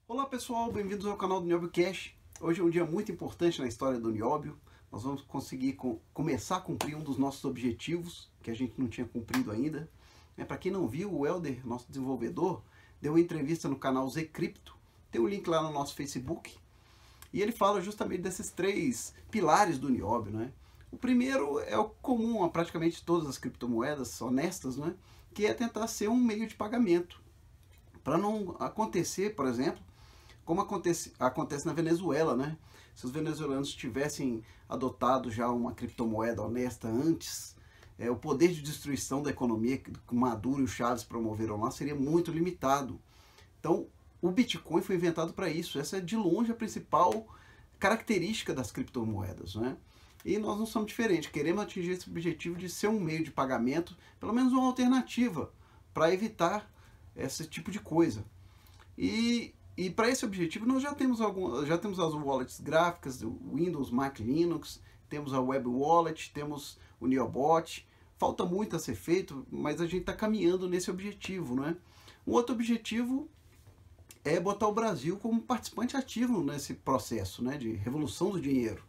Olá pessoal, bem-vindos ao canal do Nióbio Cash. Hoje é um dia muito importante na história do Nióbio. Nós vamos conseguir começar a cumprir um dos nossos objetivos, que a gente não tinha cumprido ainda. Para quem não viu, o Helder, nosso desenvolvedor, deu uma entrevista no canal Zcrypto. Tem um link lá no nosso Facebook. E ele fala justamente desses três pilares do Nióbio, né? O primeiro é o comum a praticamente todas as criptomoedas honestas, né? Que é tentar ser um meio de pagamento. Para não acontecer, por exemplo, como acontece na Venezuela, né? Se os venezuelanos tivessem adotado já uma criptomoeda honesta antes, o poder de destruição da economia que o Maduro e o Chaves promoveram lá seria muito limitado. Então, o Bitcoin foi inventado para isso. Essa é de longe a principal característica das criptomoedas, né? E nós não somos diferentes. Queremos atingir esse objetivo de ser um meio de pagamento, pelo menos uma alternativa, para evitar esse tipo de coisa. E para esse objetivo nós já temos as wallets gráficas, o Windows, Mac, Linux, temos a Web Wallet, temos o Neobot. Falta muito a ser feito, mas a gente está caminhando nesse objetivo, né? Um outro objetivo é botar o Brasil como participante ativo nesse processo, né, de revolução do dinheiro.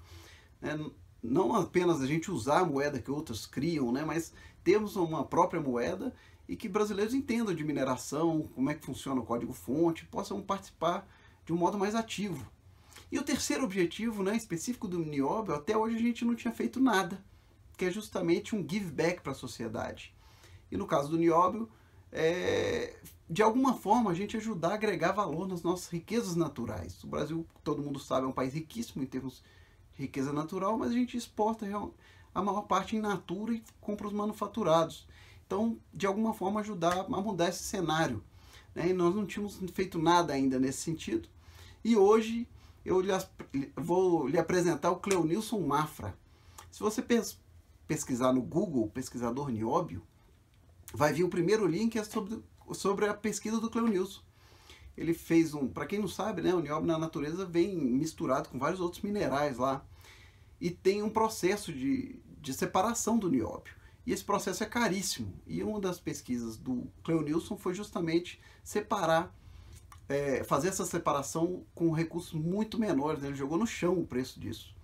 Não apenas a gente usar a moeda que outros criam, né, mas termos uma própria moeda e que brasileiros entendam de mineração, como é que funciona o código-fonte, possam participar de um modo mais ativo. E o terceiro objetivo, né, específico do Nióbio, até hoje a gente não tinha feito nada, que é justamente um give back para a sociedade. E no caso do Nióbio, de alguma forma a gente ajudar a agregar valor nas nossas riquezas naturais. O Brasil, todo mundo sabe, é um país riquíssimo em termos de riqueza natural, mas a gente exporta a maior parte em natura e compra os manufaturados. Então, de alguma forma, ajudar a mudar esse cenário. E nós não tínhamos feito nada ainda nesse sentido. E hoje eu vou lhe apresentar o Cleonilson Mafra. Se você pesquisar no Google, pesquisador Nióbio, vai vir o primeiro link sobre a pesquisa do Cleonilson. Ele fez para quem não sabe, né, o nióbio na natureza vem misturado com vários outros minerais lá. E tem um processo de separação do nióbio. E esse processo é caríssimo. E uma das pesquisas do Cleonilson foi justamente fazer essa separação com recursos muito menores. Ele jogou no chão o preço disso.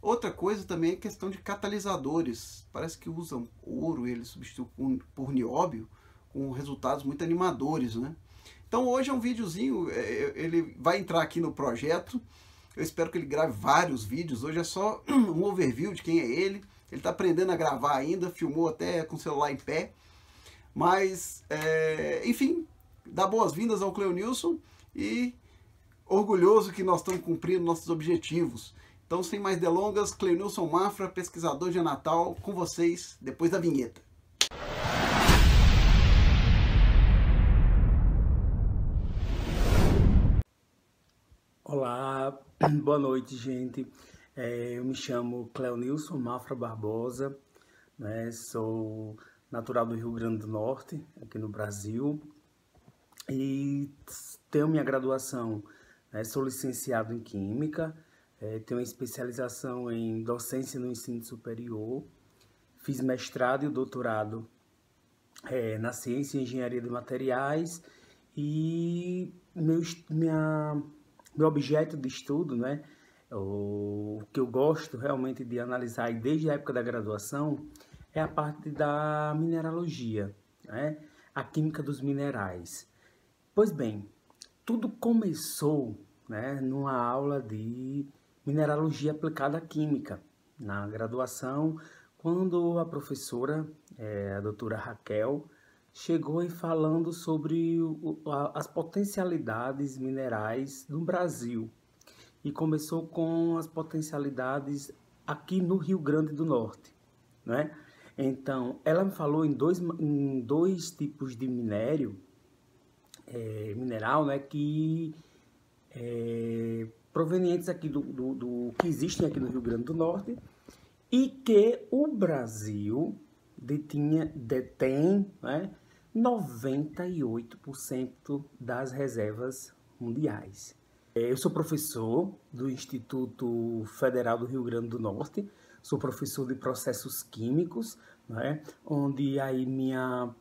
Outra coisa também é a questão de catalisadores. Parece que usam ouro, ele substitui por nióbio, com resultados muito animadores, né? Então hoje é um videozinho, ele vai entrar aqui no projeto. Eu espero que ele grave vários vídeos. Hoje é só um overview de quem é ele. Ele está aprendendo a gravar ainda, filmou até com o celular em pé. Mas, enfim, dá boas-vindas ao Cleonilson e orgulhoso que nós estamos cumprindo nossos objetivos. Então, sem mais delongas, Cleonilson Mafra, pesquisador de Natal, com vocês depois da vinheta. Olá, boa noite, gente. Eu me chamo Cleonilson Mafra Barbosa, né? Sou natural do Rio Grande do Norte, aqui no Brasil, e tenho minha graduação, né? Sou licenciado em Química, tenho especialização em docência no ensino superior, fiz mestrado e doutorado na ciência e engenharia de materiais e meu objeto de estudo, né, o que eu gosto realmente de analisar desde a época da graduação é a parte da mineralogia, né, a química dos minerais. Pois bem, tudo começou, né, numa aula de mineralogia aplicada à química, na graduação, quando a professora, a doutora Raquel, chegou em falando sobre as potencialidades minerais do Brasil. E começou com as potencialidades aqui no Rio Grande do Norte, né? Então, ela me falou em dois tipos de mineral, né, que provenientes aqui que existem aqui no Rio Grande do Norte e que o Brasil detém, né, 98% das reservas mundiais. Eu sou professor do Instituto Federal do Rio Grande do Norte, sou professor de processos químicos, né? Onde aí minha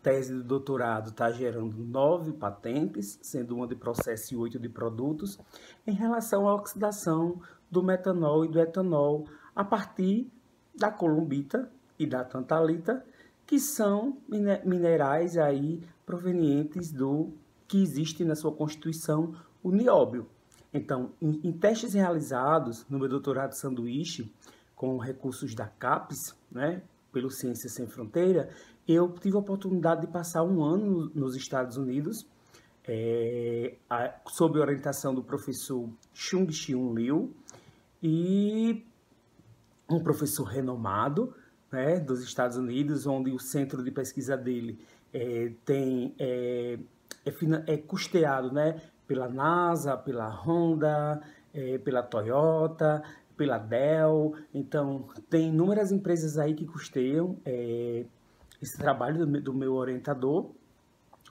tese de doutorado está gerando 9 patentes, sendo uma de processo e 8 de produtos, em relação à oxidação do metanol e do etanol a partir da columbita e da tantalita, que são minerais aí provenientes do que existe na sua constituição, o nióbio. Então, em testes realizados no meu doutorado sanduíche, com recursos da CAPES, né, pelo Ciências Sem Fronteira, eu tive a oportunidade de passar um ano nos Estados Unidos, sob orientação do professor Chung-Chun Liu, e um professor renomado, né, dos Estados Unidos, onde o centro de pesquisa dele é custeado, né, pela NASA, pela Honda, pela Toyota, pela Dell. Então, tem inúmeras empresas aí que custeiam esse trabalho do meu orientador,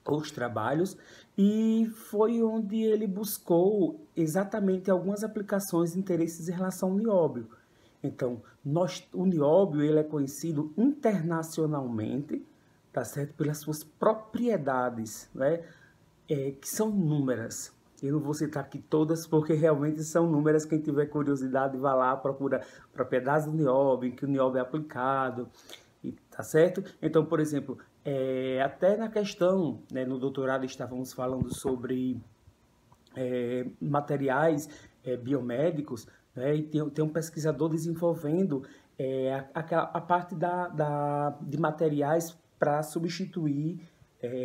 os trabalhos, e foi onde ele buscou exatamente algumas aplicações de interesses em relação ao nióbio. Então, o nióbio ele é conhecido internacionalmente, tá certo? Pelas suas propriedades, né? Que são inúmeras. Eu não vou citar aqui todas, porque realmente são inúmeras. Quem tiver curiosidade, vá lá, procura propriedades do nióbio, em que o nióbio é aplicado, tá certo? Então, por exemplo, até na questão, né, no doutorado estávamos falando sobre materiais biomédicos, né, e tem um pesquisador desenvolvendo a parte de materiais para substituir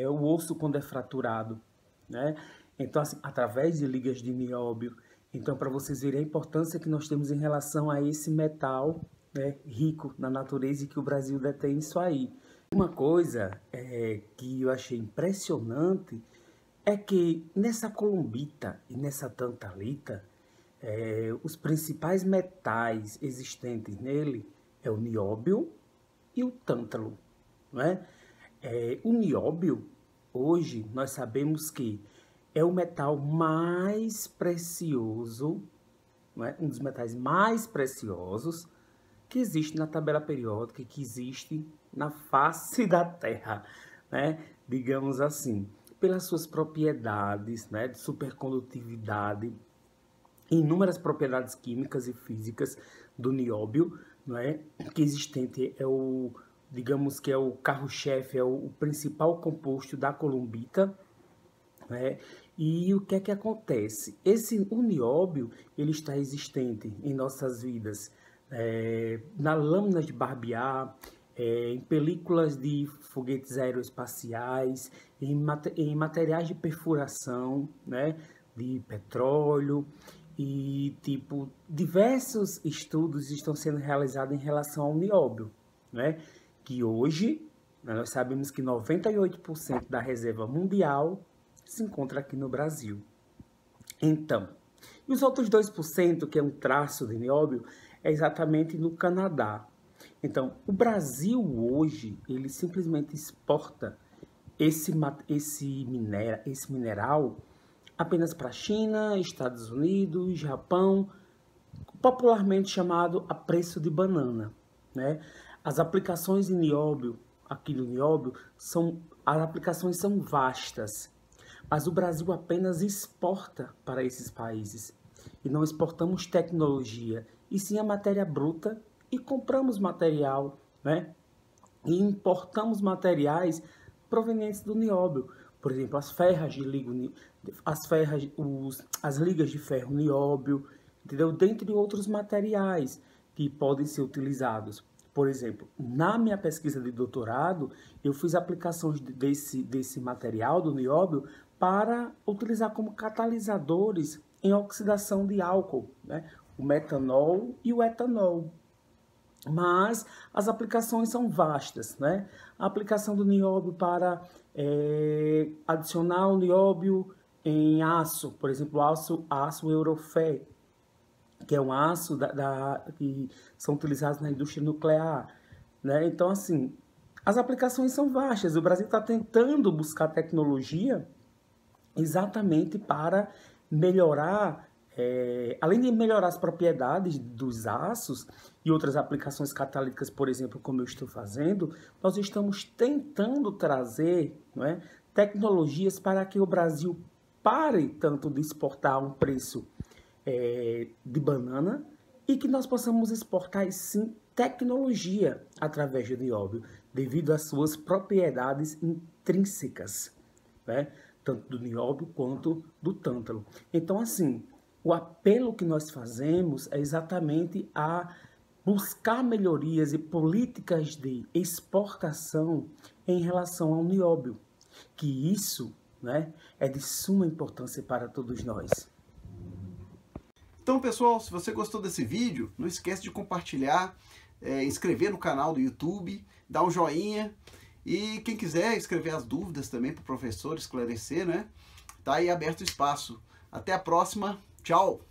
o osso quando é fraturado, né? Então, assim, através de ligas de nióbio. Então, para vocês verem a importância que nós temos em relação a esse metal, né, rico na natureza, e que o Brasil detém isso aí. Uma coisa que eu achei impressionante é que nessa columbita e nessa tantalita, os principais metais existentes nele é o nióbio e o tântalo, não é? O nióbio, hoje, nós sabemos que é o metal mais precioso, não é? Um dos metais mais preciosos que existe na tabela periódica, que existe na face da Terra, né? Digamos assim, pelas suas propriedades, né, de supercondutividade, inúmeras propriedades químicas e físicas do nióbio, não é? Que existente digamos que é o carro-chefe, é o principal composto da columbita, né? E o que é que acontece? O nióbio, ele está existente em nossas vidas, na lâmina de barbear, em películas de foguetes aeroespaciais, em materiais de perfuração, né, de petróleo, e tipo, diversos estudos estão sendo realizados em relação ao nióbio, né, que hoje nós sabemos que 98% da reserva mundial se encontra aqui no Brasil. Então, e os outros 2%, que é um traço de nióbio, é exatamente no Canadá. Então, o Brasil hoje, ele simplesmente exporta esse mineral apenas para a China, Estados Unidos, Japão, popularmente chamado a preço de banana, né? As aplicações de nióbio, aqui do nióbio, as aplicações são vastas, mas o Brasil apenas exporta para esses países. E não exportamos tecnologia, e sim a matéria bruta, e compramos material, né? E importamos materiais provenientes do nióbio. Por exemplo, as ferras de liga, as ligas de ferro nióbio, entendeu? Dentre outros materiais que podem ser utilizados. Por exemplo, na minha pesquisa de doutorado, eu fiz aplicações desse material do nióbio para utilizar como catalisadores em oxidação de álcool, né? O metanol e o etanol. Mas as aplicações são vastas, né? A aplicação do nióbio para adicionar o nióbio em aço, por exemplo, aço Eurofé, que é um aço que são utilizados na indústria nuclear, né? Então, assim, as aplicações são vastas. O Brasil está tentando buscar tecnologia exatamente para melhorar, além de melhorar as propriedades dos aços e outras aplicações catalíticas, por exemplo, como eu estou fazendo, nós estamos tentando trazer, não é, tecnologias para que o Brasil pare tanto de exportar a um preço de banana e que nós possamos exportar, sim, tecnologia através do nióbio, devido às suas propriedades intrínsecas, né? Tanto do nióbio quanto do tântalo. Então, assim, o apelo que nós fazemos é exatamente a buscar melhorias e políticas de exportação em relação ao nióbio, que isso, né, é de suma importância para todos nós. Então, pessoal, se você gostou desse vídeo, não esquece de compartilhar, inscrever no canal do YouTube, dar um joinha, e quem quiser escrever as dúvidas também para o professor esclarecer, né? Tá aí aberto o espaço. Até a próxima. Tchau!